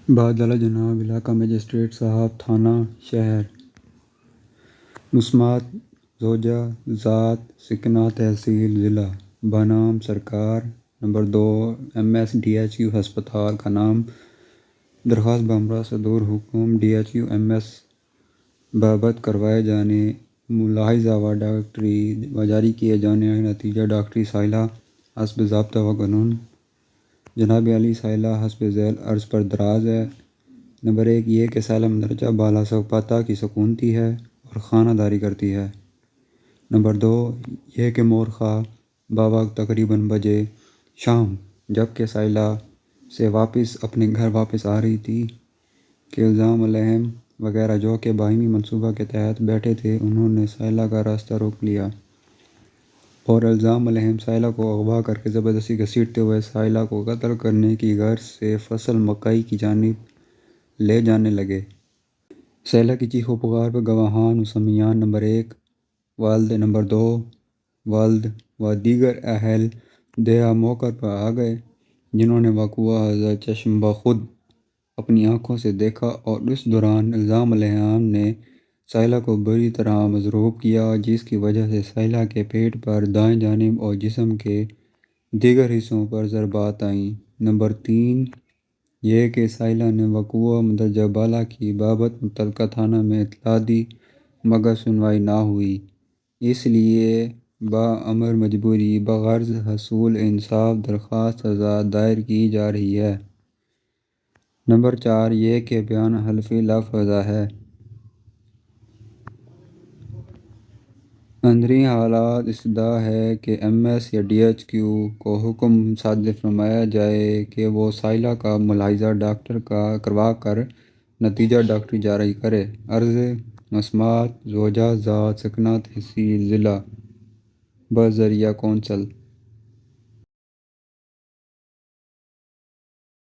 بادلہ جناب علاقہ مجسٹریٹ صاحب تھانہ شہر مسمات زوجہ ذات سکنہ تحصیل ضلع بنام سرکار نمبر 2 MSDHU ہسپتال کا نام درخواست بامرا صدور حکم DHU MS بابت کروائے جانے ملاحظہ و ڈاکٹری و جاری کیے جانے نتیجہ ڈاکٹری سائلہ حسب ضابطہ و قانون جناب علی سائلہ حسب ذیل عرض پر دراز ہے۔ نمبر 1 یہ کہ سائلہ مندرجہ بالا پتہ کی سکونتی ہے اور خانہ داری کرتی ہے۔ نمبر 2 یہ کہ مورخہ بوقت تقریباً بجے شام جبکہ سائلہ سے واپس اپنے گھر واپس آ رہی تھی کہ الزام علیہم وغیرہ جو کہ باہمی منصوبہ کے تحت بیٹھے تھے انہوں نے سائلہ کا راستہ روک لیا اور الزام علیہم سائلہ کو اغوا کر کے زبردستی گھسیٹتے ہوئے سائلہ کو قتل کرنے کی غرض سے فصل مکئی کی جانب لے جانے لگے۔ سائلہ کی چیخ و پکار پر گواہان و سمیعان نمبر 1 والد، نمبر 2 والد و دیگر اہل دیہہ موقع پر آ گئے جنہوں نے واقعہ حضرت چشم بخود اپنی آنکھوں سے دیکھا اور اس دوران الزام علیہم نے سائلہ کو بری طرح مضروب کیا جس کی وجہ سے سائلہ کے پیٹ پر دائیں جانب اور جسم کے دیگر حصوں پر ضربات آئیں۔ نمبر 3 یہ کہ سائلہ نے واقعہ مندرجہ بالا کی بابت متعلقہ تھانہ میں اطلاع دی مگر سنوائی نہ ہوئی، اس لیے بامر مجبوری بغرض حصول انصاف درخواست سزا دائر کی جا رہی ہے۔ نمبر 4 یہ کہ بیان حلفی لافظ ہے۔ اندرین حالات استدعا ہے کہ MS یا DHQ کو حکم صادر فرمایا جائے کہ وہ سائلہ کا ملاحظہ ڈاکٹر کا کروا کر نتیجہ ڈاکٹری جاری کرے۔ عرض مسمات زوجہ ذات سکنہ تحصیل ضلع بذریعہ کونسل